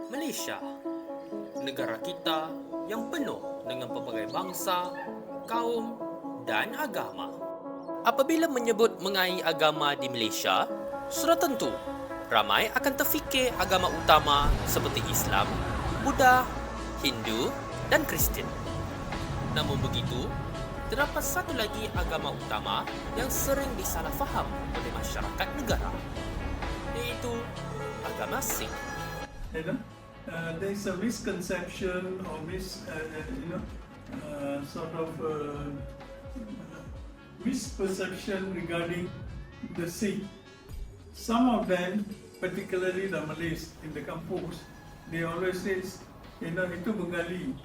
Malaysia, negara kita yang penuh dengan pelbagai bangsa, kaum dan agama. Apabila menyebut mengenai agama di Malaysia, sudah tentu ramai akan terfikir agama utama seperti Islam, Buddha, Hindu dan Kristian. Namun begitu, terdapat satu lagi agama utama yang sering disalahfaham oleh masyarakat negara, iaitu agama Sikh. There is a misconception or misperception regarding the Sikh. Some of them, particularly the Malays in the kampus, they always say, itu Bengali.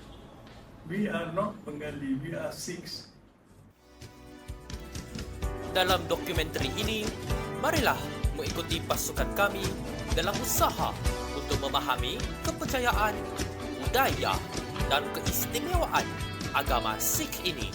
We are not Bengali, we are Sikhs. Dalam dokumentari ini, marilah mengikuti pasukan kami dalam usaha untuk memahami kepercayaan, budaya dan keistimewaan agama Sikh ini.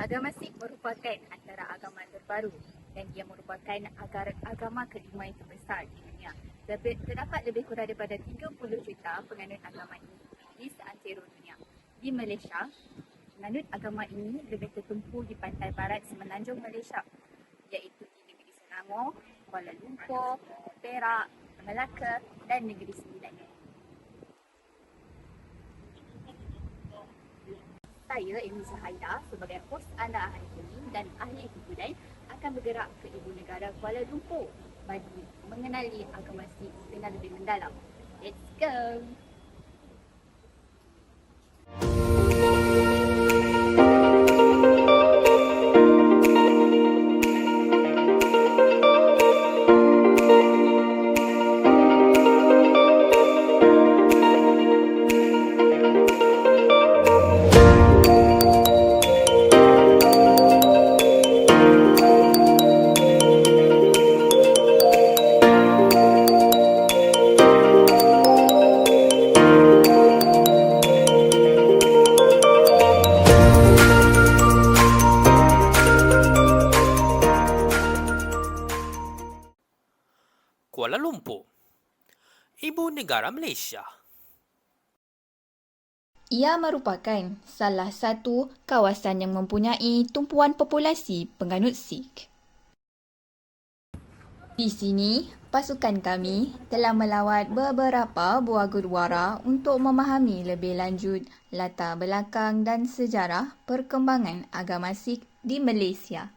Agama Sikh merupakan antara agama terbaru dan ia merupakan agama kelima yang terbesar di dunia. Terdapat lebih kurang daripada 30 juta penganut agama ini di seantero dunia. Di Malaysia, penganut agama ini lebih tertumpu di pantai barat semenanjung Malaysia, iaitu di negeri Selangor, Kuala Lumpur, Perak, Melaka dan Negeri Sembilan. Saya, Amy Sahaida, sebagai hos anda hari ini dan ahli kebudayaan akan bergerak ke ibu negara Kuala Lumpur bagi mengenali agama Sikh dengan lebih mendalam. Let's go! Kuala Lumpur, ibu negara Malaysia. Ia merupakan salah satu kawasan yang mempunyai tumpuan populasi penganut Sikh. Di sini, pasukan kami telah melawat beberapa buah gurdwara untuk memahami lebih lanjut latar belakang dan sejarah perkembangan agama Sikh di Malaysia.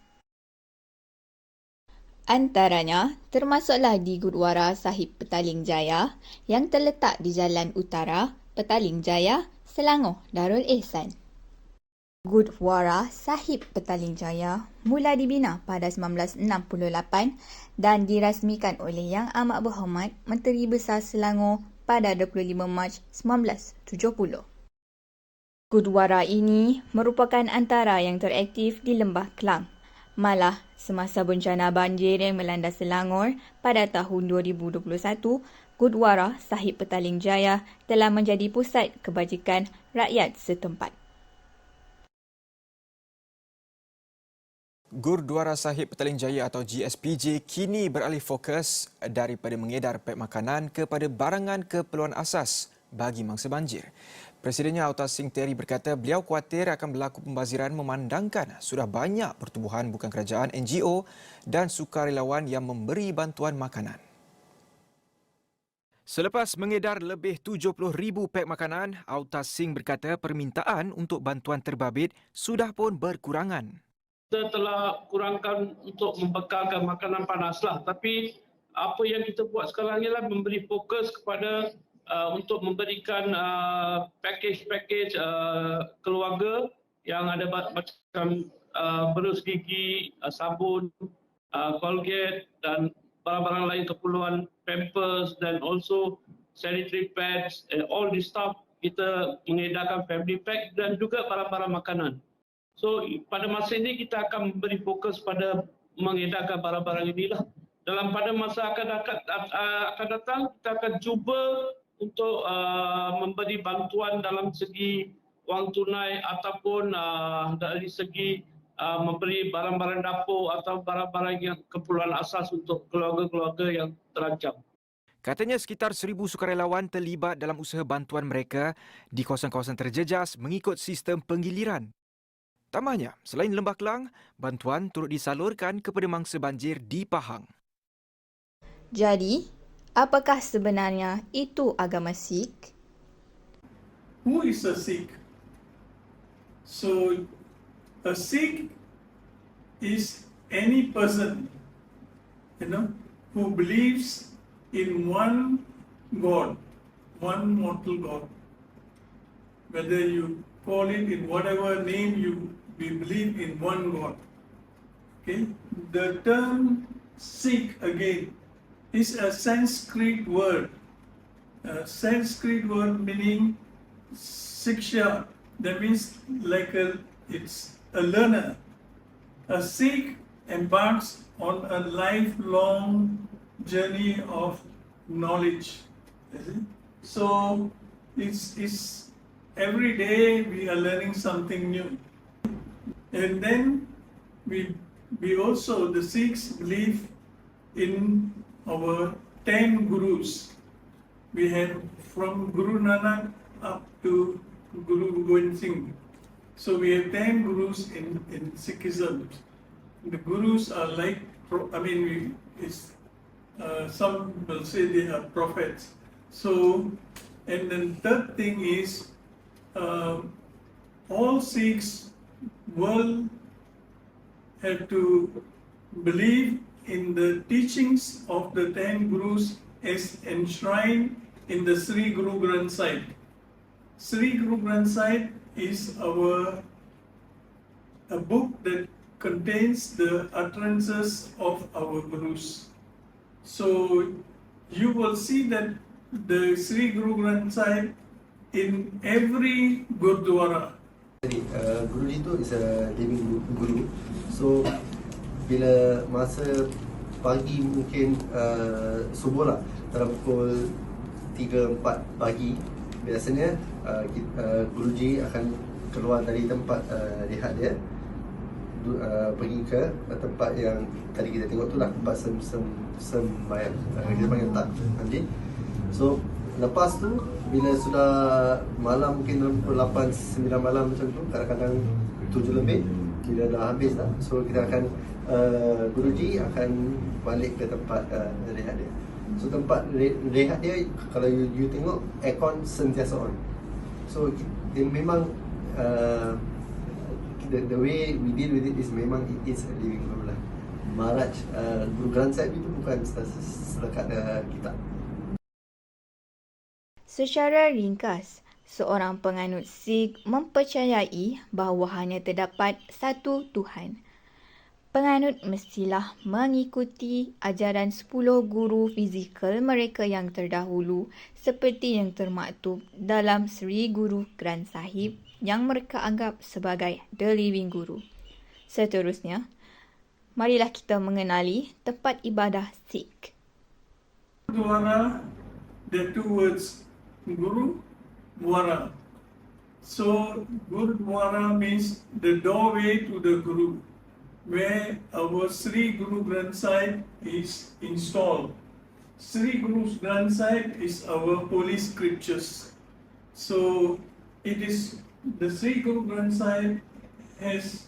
Antaranya, termasuklah di Gurdwara Sahib Petaling Jaya yang terletak di Jalan Utara, Petaling Jaya, Selangor, Darul Ehsan. Gurdwara Sahib Petaling Jaya mula dibina pada 1968 dan dirasmikan oleh Yang Amat Berhormat Menteri Besar Selangor pada 25 Mac 1970. Gurdwara ini merupakan antara yang teraktif di Lembah Kelang. Malah, semasa bencana banjir yang melanda Selangor pada tahun 2021, Gurdwara Sahib Petaling Jaya telah menjadi pusat kebajikan rakyat setempat. Gurdwara Sahib Petaling Jaya atau GSPJ kini beralih fokus daripada mengedar pek makanan kepada barangan keperluan asas bagi mangsa banjir. Presidennya Auta Singh Terry berkata beliau khuatir akan berlaku pembaziran memandangkan sudah banyak pertubuhan bukan kerajaan NGO dan sukarelawan yang memberi bantuan makanan. Selepas mengedar lebih 70,000 pek makanan, Auta Singh berkata permintaan untuk bantuan terbabit sudah pun berkurangan. Kita telah kurangkan untuk membekalkan makanan panaslah, tapi apa yang kita buat sekarang ialah memberi fokus kepada untuk memberikan package keluarga yang ada macam berus gigi, sabun, Colgate dan barang-barang lain keperluan Pampers dan also sanitary pads, all this stuff kita mengedarkan family pack dan juga barang-barang makanan. So pada masa ini kita akan memberi fokus pada mengedarkan barang-barang inilah. Dalam pada masa akan datang kita akan cuba untuk memberi bantuan dalam segi wang tunai ataupun dari segi memberi barang-barang dapur atau barang-barang yang keperluan asas untuk keluarga-keluarga yang terancam. Katanya sekitar 1,000 sukarelawan terlibat dalam usaha bantuan mereka di kawasan-kawasan terjejas mengikut sistem penggiliran. Tambahnya, selain Lembah Kelang, bantuan turut disalurkan kepada mangsa banjir di Pahang. Jadi, apakah sebenarnya itu agama Sikh? Who is a Sikh? So, a Sikh is any person, who believes in one God, one mortal God. Whether you call it in whatever name we believe in one God. Okay? The term Sikh again is a Sanskrit word. A Sanskrit word meaning Siksha. That means it's a learner. A Sikh embarks on a lifelong journey of knowledge. So it's every day we are learning something new. And then we also, the Sikhs believe in our 10 gurus. We have from Guru Nanak up to Guru Gobind Singh. So we have 10 gurus in Sikhism. The gurus are some will say they are prophets. So, and then third thing is, all Sikhs will have to believe in the teachings of the 10 gurus as enshrined in the Sri Guru Granth Sahib. Sri Guru Granth Sahib is a book that contains the utterances of our gurus. So you will see that the Sri Guru Granth Sahib in every Gurdwara. Guruji tu is a living guru. So bila masa pagi mungkin subuh lah, dalam pukul 3-4 pagi biasanya Guruji akan keluar dari tempat rehat dia, pergi ke tempat yang tadi kita tengok tu lah, tempat sembahyang, kita panggil tak nanti. So lepas tu bila sudah malam, mungkin dalam pukul 8-9 malam macam tu, kadang-kadang 7 lebih, bila dah habis dah, so kita akan Guruji akan balik ke tempat rehat dia. So tempat rehat dia, kalau you tengok, aircon sentiasa on. So dia memang the way we deal with it is memang it is a living guru lah. Maharaj Guru Granth Sahib itu bukan selekat kitab. Secara ringkas, seorang penganut Sikh mempercayai bahawa hanya terdapat satu Tuhan. Penganut mestilah mengikuti ajaran 10 guru fizikal mereka yang terdahulu seperti yang termaktub dalam Sri Guru Granth Sahib yang mereka anggap sebagai The Living Guru. Seterusnya, marilah kita mengenali tempat ibadah Sikh. Gurdwara, there are two words, Guru, Dwara. So Gurdwara means the doorway to the Guru, where our Sri Guru Granth Sahib is installed. Sri Guru Granth Sahib is our holy scriptures. So it is the Sri Guru Granth Sahib has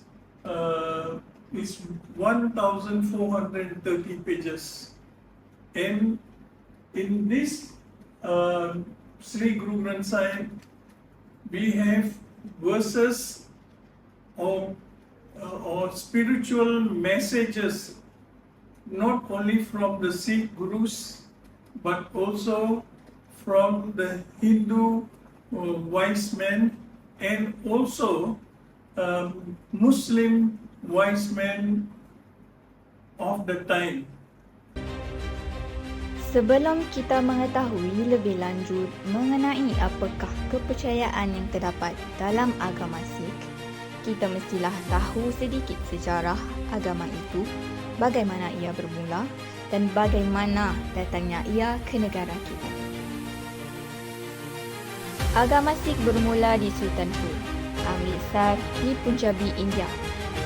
is 1,430 pages, and in this Sri Guru Granth Sahib we have verses or spiritual messages, not only from the Sikh gurus but also from the Hindu wise men and also Muslim wise men of the time. Sebelum kita mengetahui lebih lanjut mengenai apakah kepercayaan yang terdapat dalam agama Sikh, kita mestilah tahu sedikit sejarah agama itu, bagaimana ia bermula dan bagaimana datangnya ia ke negara kita. Agama Sikh bermula di Sultanpur, Amritsar di Punjabi, India.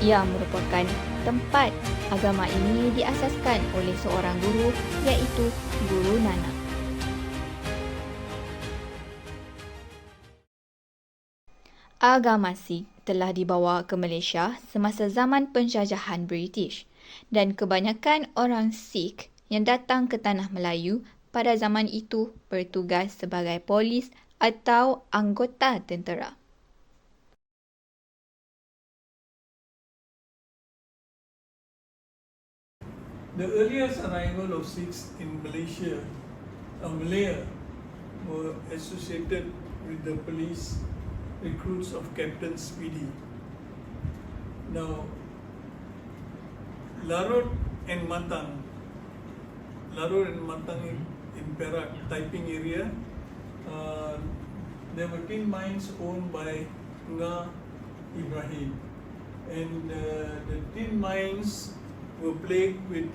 Ia merupakan tempat agama ini diasaskan oleh seorang guru iaitu Guru Nanak. Agama Sikh telah dibawa ke Malaysia semasa zaman penjajahan British dan kebanyakan orang Sikh yang datang ke Tanah Melayu pada zaman itu bertugas sebagai polis atau anggota tentera. The earliest arrival of Sikhs in Malaya were associated with the police recruits of Captain Speedy. Now, Larut and Matang in Perak typing area, there were tin mines owned by Nga Ibrahim, and the tin mines were plagued with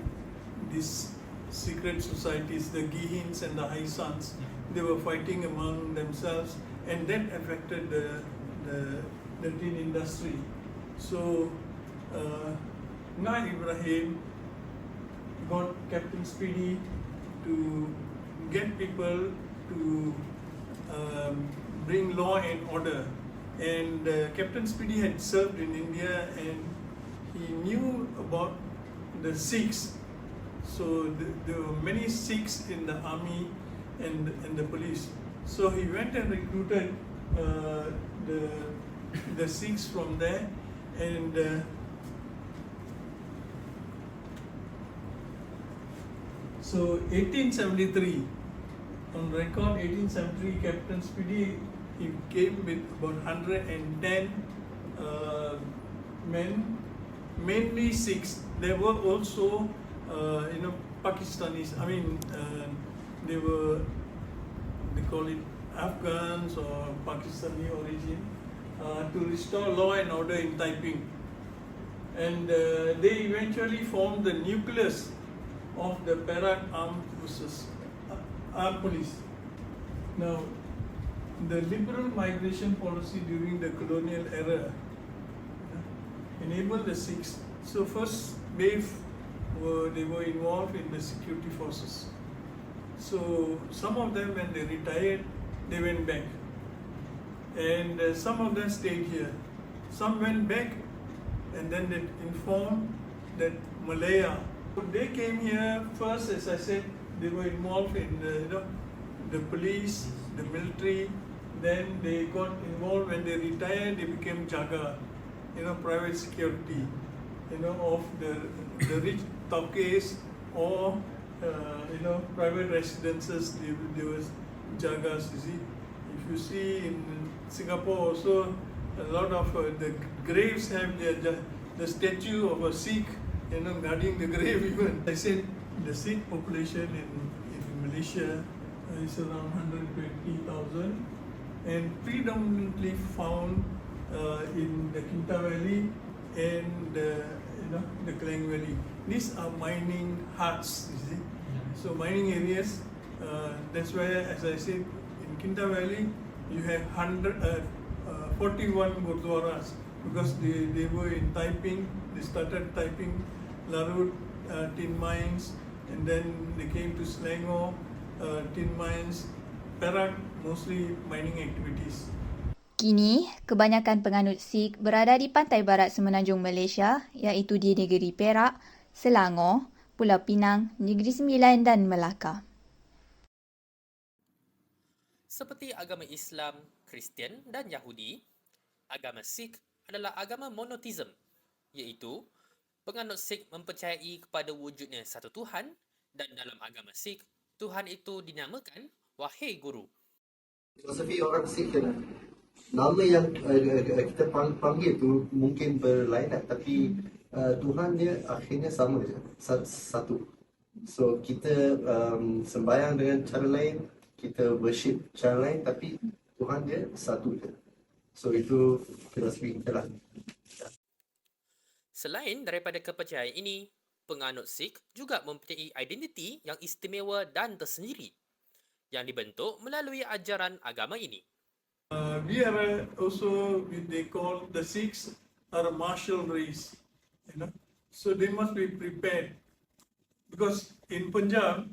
these secret societies, the Gihins and the Haisans. They were fighting among themselves, and that affected the tin industry. So Nga Ibrahim got Captain Speedy to get people to bring law and order. And Captain Speedy had served in India, and he knew about the Sikhs. So there were many Sikhs in the army and the police. So he went and recruited the Sikhs from there, and so 1873, on record 1873, Captain Speedy, he came with about 110 men, mainly Sikhs. There were also Pakistanis. I mean, they call it Afghans or Pakistani origin, to restore law and order in typing. And they eventually formed the nucleus of the Perak Armed Forces, Armed Police. Now, the liberal migration policy during the colonial era enabled the Sikhs. So first wave they were involved in the security forces. So some of them, when they retired, they went back, and some of them stayed here. Some went back, and then they informed that Malaya. They came here first, as I said, they were involved in the police, the military. Then they got involved. When they retired, they became Jaga, private security, of the rich Taukes or private residences. There was Jagas. You see, if you see in Singapore also, a lot of the graves have the statue of a Sikh, guarding the grave even. I said the Sikh population in Malaysia is around 120,000, and predominantly found in the Kinta Valley and the Klang Valley. These are mining huts, you see. So mining areas. That's why, as I said, in Kinta Valley you have 41 gurdwaras, because they were in typing. They started typing Larut tin mines, and then they came to Selangor tin mines, Perak mostly mining activities. Kini, kebanyakan penganut Sikh berada di pantai barat semenanjung Malaysia iaitu di negeri Perak, Selangor, Pulau Pinang, Negeri Sembilan dan Melaka. Seperti agama Islam, Kristian dan Yahudi, agama Sikh adalah agama monoteism, iaitu penganut Sikh mempercayai kepada wujudnya satu Tuhan dan dalam agama Sikh, Tuhan itu dinamakan Wahai Guru. Filosofi orang Sikh kan, nama yang kita panggil tu mungkin berlainan, tapi Tuhan dia akhirnya sama je, satu. So kita sembahyang dengan cara lain, kita worship cara lain, tapi Tuhan dia satu je. So itu filosofi kita lah. Selain daripada kepercayaan ini, penganut Sikh juga mempunyai identiti yang istimewa dan tersendiri yang dibentuk melalui ajaran agama ini. We are also, they call the Sikhs are a martial race, so they must be prepared. Because in Punjab,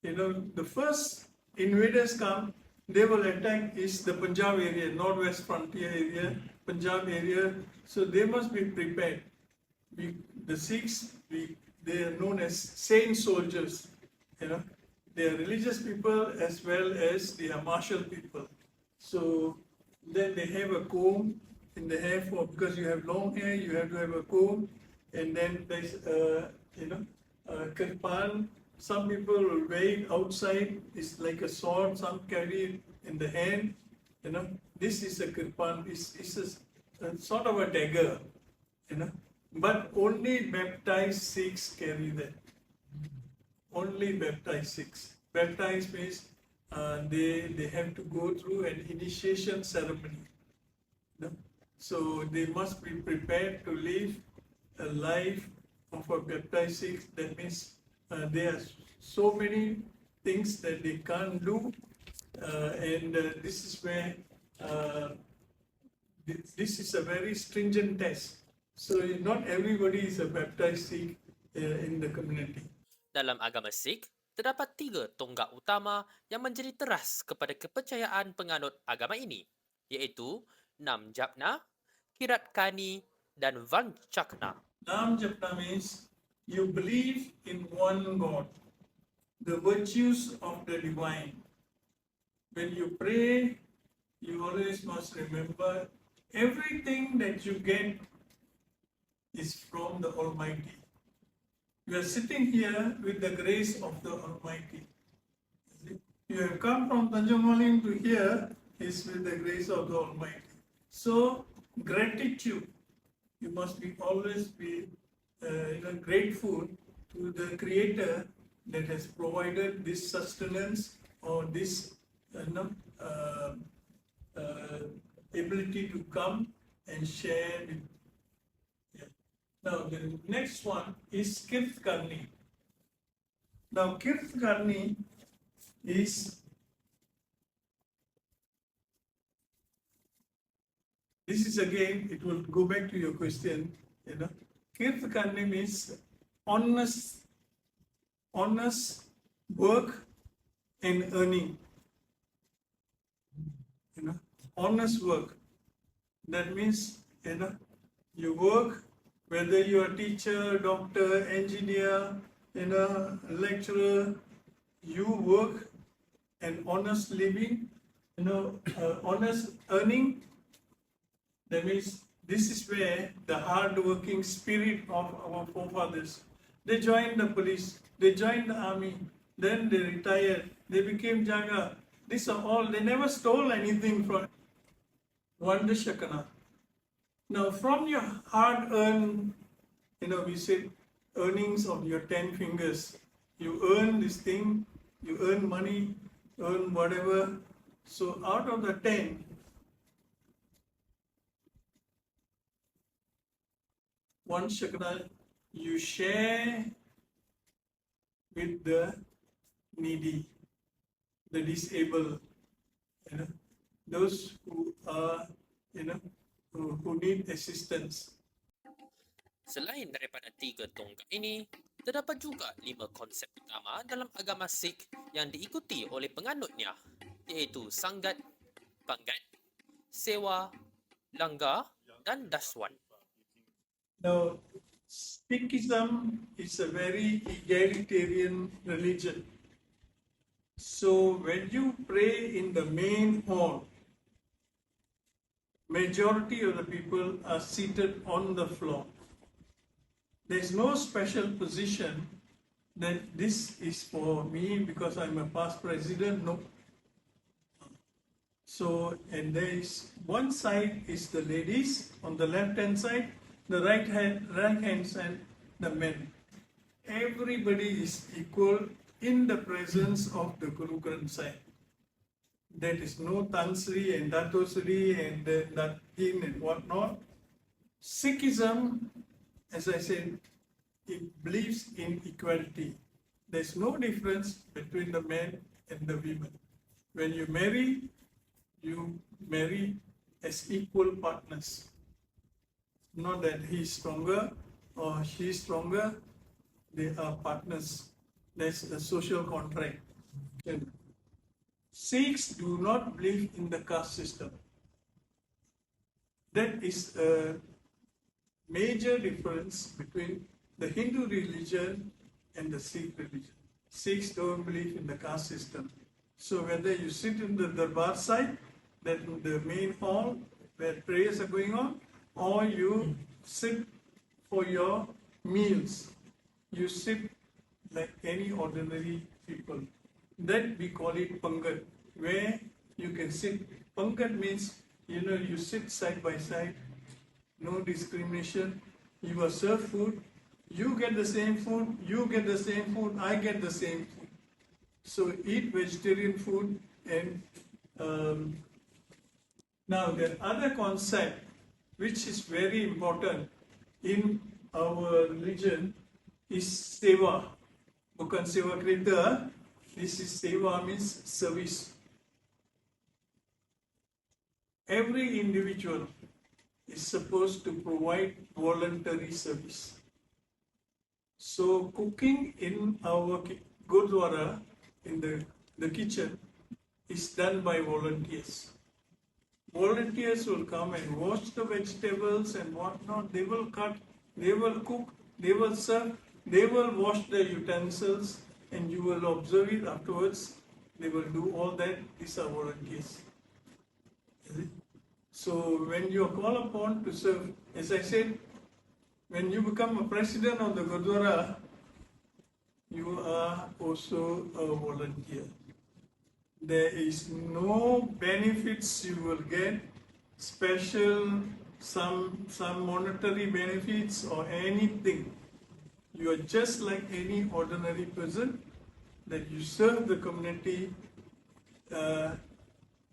the first invaders come, they will attack is the Punjab area, northwest frontier area, Punjab area, so they must be prepared. The Sikhs, they are known as saint soldiers, they are religious people as well as they are martial people. So then they have a comb in the hair because you have long hair, you have to have a comb, and then there's kirpan. Some people will wear it outside. It's like a sword. Some carry it in the hand. This is a kirpan. It's a sort of a dagger. But only baptized Sikhs carry that. Only baptized Sikhs. Baptized means they have to go through an initiation ceremony. So they must be prepared to live a life of a baptized Sikh. That means there are so many things that they can't do, and this is where this is a very stringent test. So not everybody is a baptized Sikh in the community. Dalam agama Sikh, terdapat 3 tonggak utama yang menjadi teras kepada kepercayaan penganut agama ini, iaitu Nam Japna, Kirat Kani dan Vanchakna. Nam Japna means you believe in one God, the virtues of the divine. When you pray, you always must remember everything that you get is from the Almighty. You are sitting here with the grace of the Almighty. You have come from Tanjung Malim to here is with the grace of the Almighty. So gratitude, you must always be grateful to the Creator that has provided this sustenance or this ability to come and share with. Now the next one is Kirt Karni. Now Kirt Karni is, this is again, it will go back to your question, Kirt Karni means honest work and earning. Honest work. That means, you work, whether you are teacher, doctor, engineer, lecturer, you work an honest living, honest earning. That means this is where the hard-working spirit of our forefathers, they joined the police, they joined the army, then they retired, they became Jaga. These are all, they never stole anything from Wanda Shakana. Now from your hard-earned, we said earnings of your 10 fingers, you earn this thing, you earn money, earn whatever. So out of the 10, one Shakana you share with the needy, the disabled, those who are, who need assistance. Selain daripada 3 tonggak ini, terdapat juga 5 konsep utama dalam agama Sikh yang diikuti oleh penganutnya, iaitu Sanggat, Pangat, sewa, langgar dan daswan. Now, Sikhism is a very egalitarian religion. So when you pray in the main hall, majority of the people are seated on the floor. There's no special position that this is for me because I'm a past president. No. So, and there is one side is the ladies on the left hand side, the right hand side, the men. Everybody is equal in the presence of the Guru Granth Sahib. There is no Tansri and Datosri and Natin and whatnot. Sikhism, as I said, it believes in equality. There's no difference between the men and the women. When you marry as equal partners. Not that he's stronger or she's stronger, they are partners. That's a social contract. And Sikhs do not believe in the caste system. That is a major difference between the Hindu religion and the Sikh religion. Sikhs don't believe in the caste system. So whether you sit in the darbar side, that in the main hall where prayers are going on, or you sit for your meals, you sit like any ordinary people. That we call it Pangat, where you can sit. Pangat means, you sit side by side, no discrimination. You are served food, you get the same food, you get the same food, I get the same food. So eat vegetarian food. And now the other concept which is very important in our religion is seva. Bukan sewa kereta. This is seva, means service. Every individual is supposed to provide voluntary service. So cooking in our Gurdwara, in the kitchen, is done by volunteers. Volunteers will come and wash the vegetables and whatnot. They will cut, they will cook, they will serve, they will wash the utensils, and you will observe it afterwards. They will do all that. These are volunteers. So when you are called upon to serve, as I said, when you become a president of the Gurdwara, you are also a volunteer. There is no benefits you will get, special, some monetary benefits or anything. You are just like any ordinary person, that you serve the community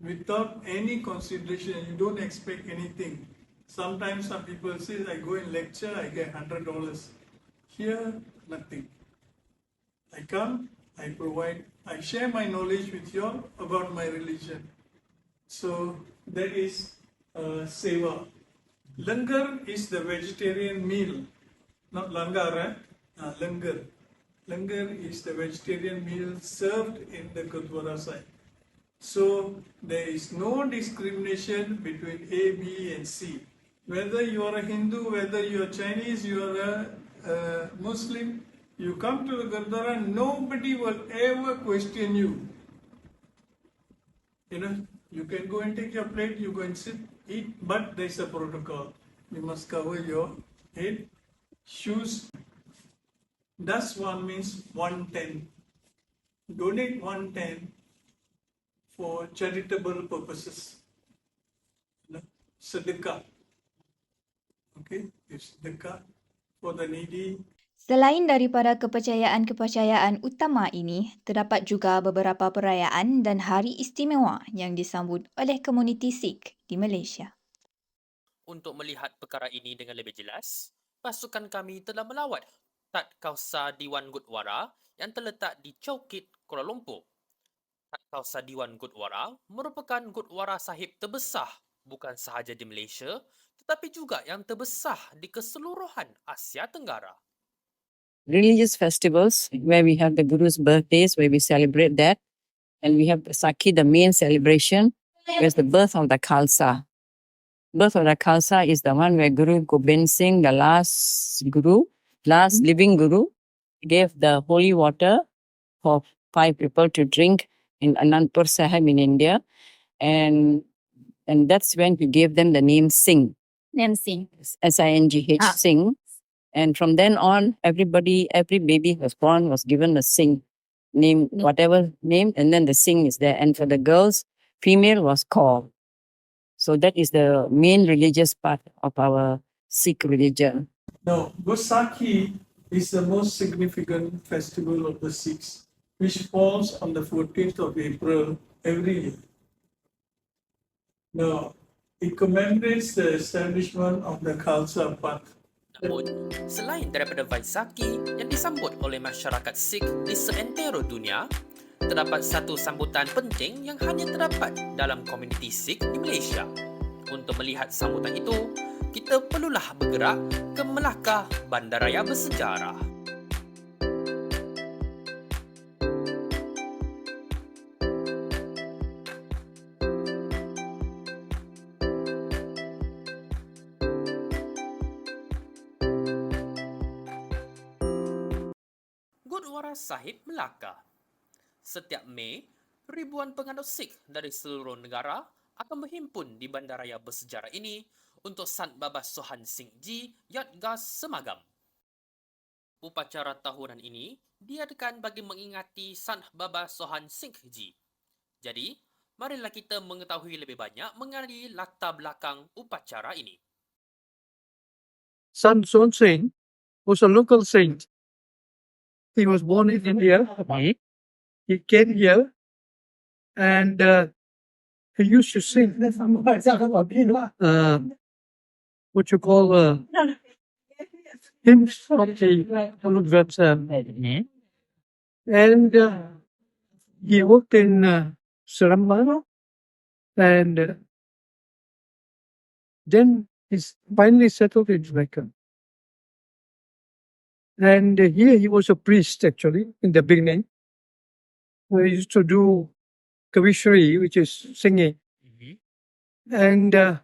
without any consideration. You don't expect anything. Sometimes some people say, I go and lecture, I get $100. Here, nothing. I come, I provide, I share my knowledge with you all about my religion. So that is seva. Langar is the vegetarian meal, not langar, langar. Langar is the vegetarian meal served in the Gurdwara side. So there is no discrimination between A, B and C. Whether you are a Hindu, whether you are Chinese, you are a Muslim, you come to the Gurdwara, nobody will ever question you. You can go and take your plate, you go and sit, eat, but there is a protocol. You must cover your head, shoes. Das one means 110. Donate 110 for charitable purposes. Sedekah. Okay, it's sedekah for the needy. Selain daripada kepercayaan-kepercayaan utama ini, terdapat juga beberapa perayaan dan hari istimewa yang disambut oleh komuniti Sikh di Malaysia. Untuk melihat perkara ini dengan lebih jelas, pasukan kami telah melawat Tat Kausar Diwan Gurdwara yang terletak di Chowkit, Kuala Lumpur. Tat Kausar Diwan Gurdwara merupakan Gurdwara sahib terbesar bukan sahaja di Malaysia, tetapi juga yang terbesar di keseluruhan Asia Tenggara. Religious festivals where we have the Guru's birthdays, where we celebrate that. And we have Sakhi, the main celebration, where it's the birth of the Khalsa. birth of the Khalsa is the one where Guru Gobind Singh, the last guru, last living guru, gave the holy water for 5 people to drink in Anandpur Sahib in India. And that's when he gave them the name Singh. Name Singh. Singh, Singh. And from then on, every baby was born was given a Singh name, whatever name, and then the Singh is there. And for the girls, female was Kaur. So that is the main religious part of our Sikh religion. Now, Vaisakhi is the most significant festival of the Sikhs, which falls on the 14th of April every year. Now, it commemorates the establishment of the Khalsa Path. Namun, selain daripada Vaisakhi yang disambut oleh masyarakat Sikh di seantero dunia, terdapat satu sambutan penting yang hanya terdapat dalam komuniti Sikh di Malaysia. Untuk melihat sambutan itu, kita perlulah bergerak ke Melaka, bandaraya bersejarah. Gurdwara Sahib Melaka. Setiap Mei, ribuan penganut Sikh dari seluruh negara akan berhimpun di bandaraya bersejarah ini untuk Sant Baba Sohan Singh Ji Yadgar Semagam. Upacara tahunan ini diadakan bagi mengingati Sant Baba Sohan Singh Ji. Jadi, marilah kita mengetahui lebih banyak mengenai latar belakang upacara ini. Sant Son Singh was a local saint. He was born in India. He came here and he used to sing what you call hymns from the Gurudwaras. And he worked in Saramba, and then he finally settled in Jamaica. And here he was a priest actually in the beginning. He used to do kavishri, which is singing. And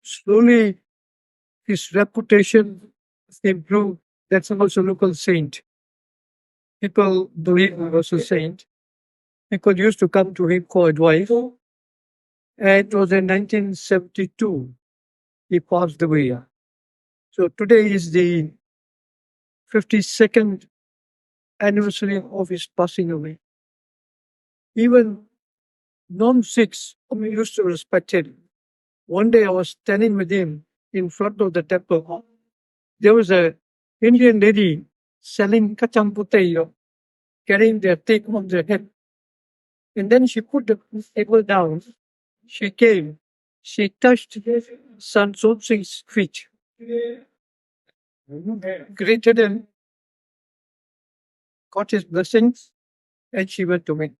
slowly his reputation improved. That's also a local saint. People believe he was a saint. People used to come to him for advice. And it was in 1972 he passed away. So today is the 52nd anniversary of his passing away. Even non-Sikhs used to respect him. One day I was standing with him in front of the temple. There was a Indian lady selling kacang putih, carrying their take on their head. And then she put the table down. She came. She touched Sant Son Singh's feet. Greeted him, got his blessings, and she went to me.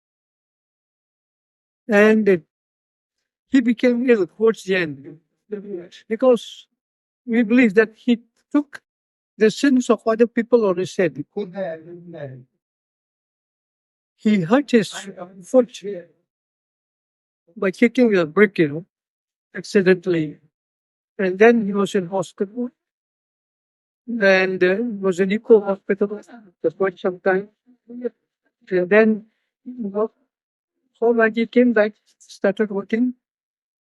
And he became ill towards the end because we believe that he took the sins of other people on his head. He hurt his foot by kicking a brick, accidentally. And then he was in hospital. And was in Eco Hospital for quite some time. And then, so when he came back, started working,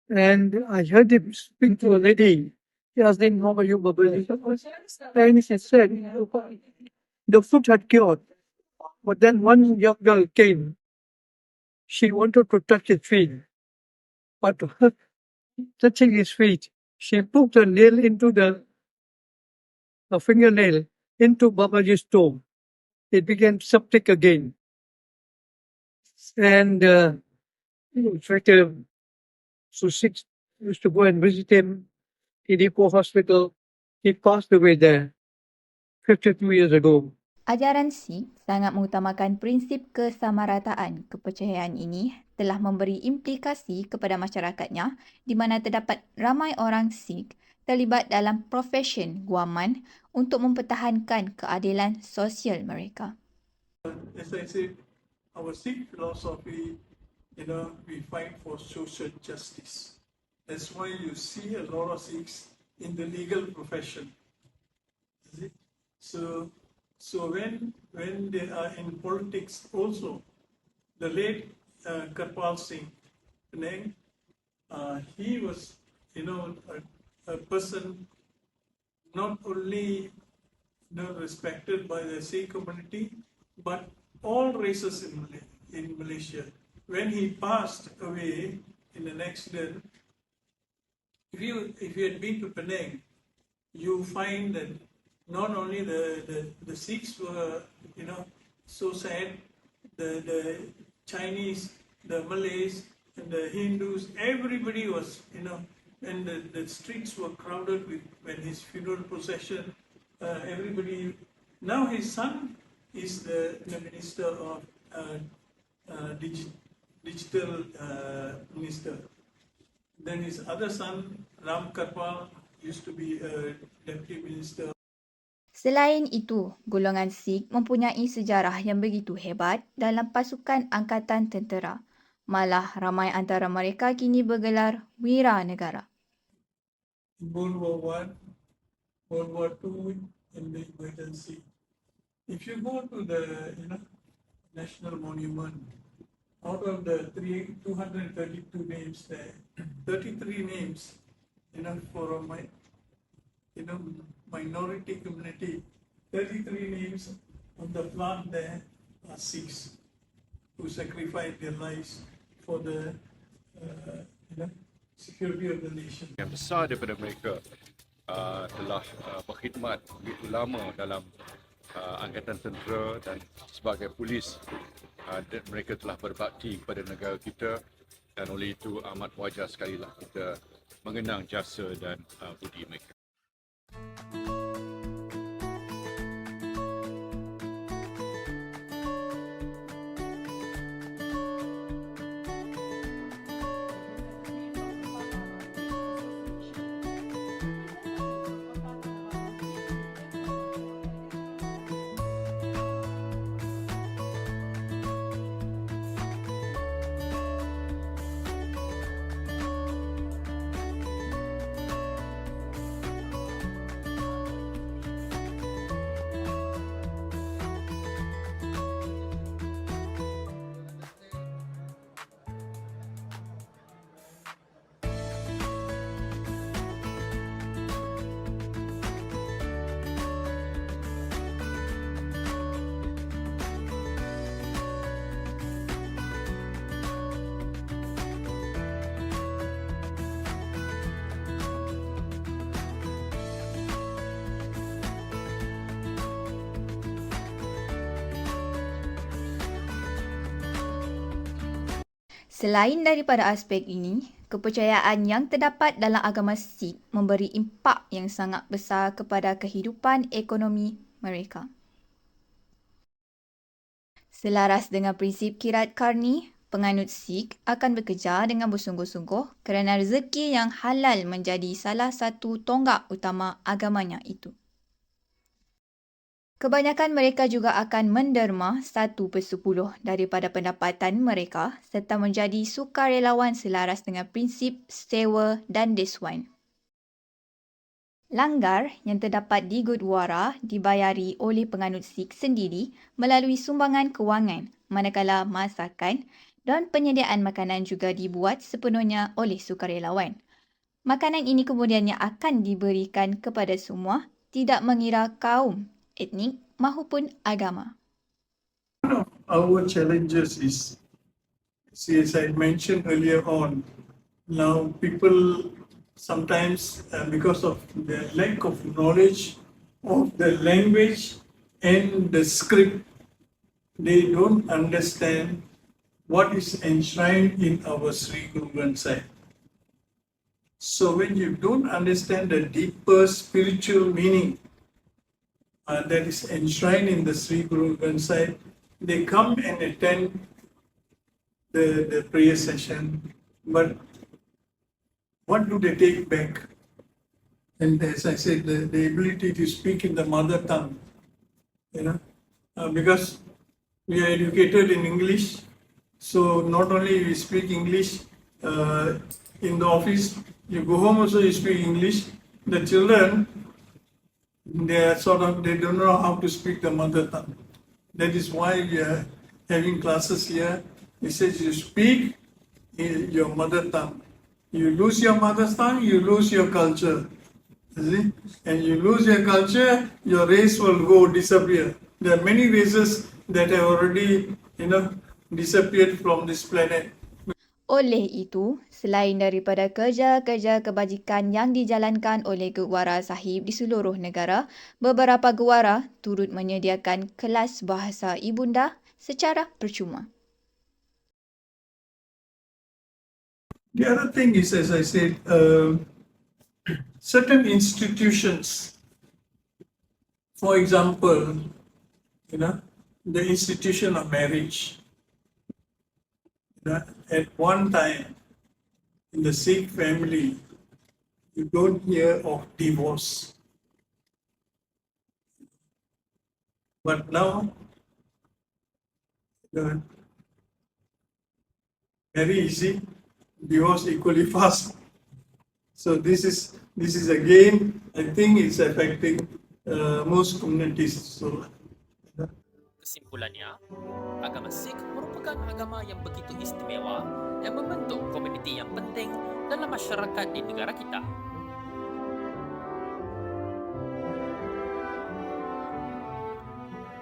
and I heard him speak to a lady. He asked him, "How are you, Baba?" And he said, the foot had cured. But then one young girl came. She wanted to touch his feet. But touching his feet, she poked a nail into a fingernail into Babaji's toe. It became septic again. And in fact, so Sikhs used to go and visit him in Eco Hospital. He passed away there 52 years ago. Ajaran Sikh sangat mengutamakan prinsip kesamarataan. Kepercayaan ini telah memberi implikasi kepada masyarakatnya di mana terdapat ramai orang Sikh terlibat dalam profesion guaman untuk mempertahankan keadilan sosial mereka. As I said, our Sikh philosophy, we fight for social justice. That's why you see a lot of Sikhs in the legal profession. Is it? So when they are in politics also, the late Karpal Singh, Penang, he was, a person not only respected by the Sikh community, but all races in Malaysia. When he passed away in the next year, if you had been to Penang, you find that not only the Sikhs were so sad, the Chinese, the Malays, and the Hindus, everybody was and the streets were crowded with when his funeral procession. Everybody. Now his son is the minister of digital minister. Then his other son, Ram Karpal, used to be a deputy minister. Selain itu, golongan Sikh mempunyai sejarah yang begitu hebat dalam pasukan angkatan tentera. Malah ramai antara mereka kini bergelar wira negara. World War I, World War II, in the emergency. If you go to the National Monument, out of the 232 names there, 33 names, for a minority community, 33 names on the plant there are Sikhs who sacrificed their lives for the security of the nation. Yang besar daripada mereka telah berkhidmat begitu lama dalam angkatan tentera dan sebagai polis, dan mereka telah berbakti kepada negara kita, dan oleh itu amat wajar sekali lah kita mengenang jasa dan budi mereka. Selain daripada aspek ini, kepercayaan yang terdapat dalam agama Sikh memberi impak yang sangat besar kepada kehidupan ekonomi mereka. Selaras dengan prinsip kirat karni, penganut Sikh akan bekerja dengan bersungguh-sungguh kerana rezeki yang halal menjadi salah satu tonggak utama agamanya itu. Kebanyakan mereka juga akan menderma 1/10 daripada pendapatan mereka serta menjadi sukarelawan selaras dengan prinsip sewa dan deswan. Langgar yang terdapat di Gurdwara dibayari oleh penganut Sikh sendiri melalui sumbangan kewangan, manakala masakan dan penyediaan makanan juga dibuat sepenuhnya oleh sukarelawan. Makanan ini kemudiannya akan diberikan kepada semua, tidak mengira kaum, etnik maupun agama. One of our challenges is, as I mentioned earlier on, now people sometimes, because of the lack of knowledge of the language and the script, they don't understand what is enshrined in our Sri Guru Granth Sahib. So when you don't understand the deeper spiritual meaning that is enshrined in the Sri Guru Granth Sahib, they come and attend the prayer session, but what do they take back? And as I said, the ability to speak in the mother tongue, because we are educated in English, so not only we speak English in the office, You go home also you speak English. The children, they don't know how to speak the mother tongue. That is why we are having classes here. It says you speak your mother tongue. You lose your mother tongue, you lose your culture. See? And you lose your culture, your race will disappear. There are many races that have already, disappeared from this planet. Oleh itu, selain daripada kerja-kerja kebajikan yang dijalankan oleh Gurdwara Sahib di seluruh negara, beberapa gurdwara turut menyediakan kelas bahasa ibunda secara percuma. The other thing is, as I said, certain institutions, for example, the institution of marriage. At one time, in the Sikh family, you don't hear of divorce. But now, very easy, divorce equally fast. So this is again, I think it's affecting most communities. So, Kesimpulannya, agama Sikh merupakan agama yang begitu istimewa yang membentuk komuniti yang penting dalam masyarakat di negara kita.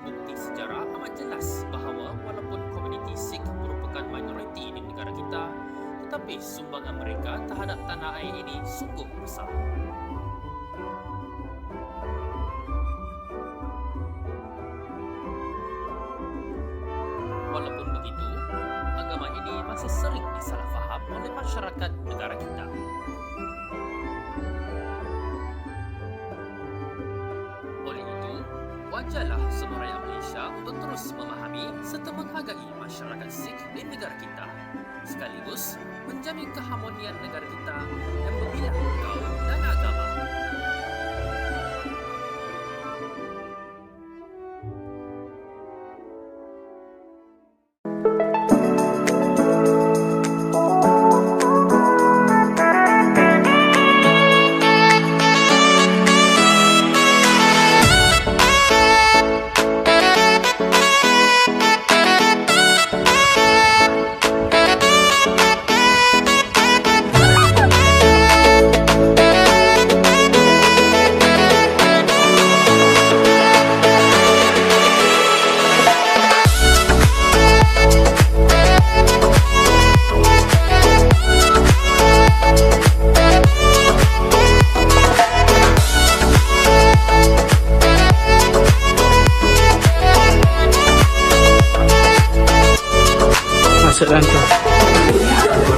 Bukti sejarah amat jelas bahawa walaupun komuniti Sikh merupakan minoriti di negara kita, tetapi sumbangan mereka terhadap tanah air ini sungguh besar. Walaupun begitu, agama ini masih sering disalahfaham oleh masyarakat negara kita. Oleh itu, wajarlah semua rakyat Malaysia untuk terus memahami serta menghargai masyarakat Sikh di negara kita, sekaligus menjamin keharmonian negara kita yang berbilang kaum dan agama. Masuk dalam kelas.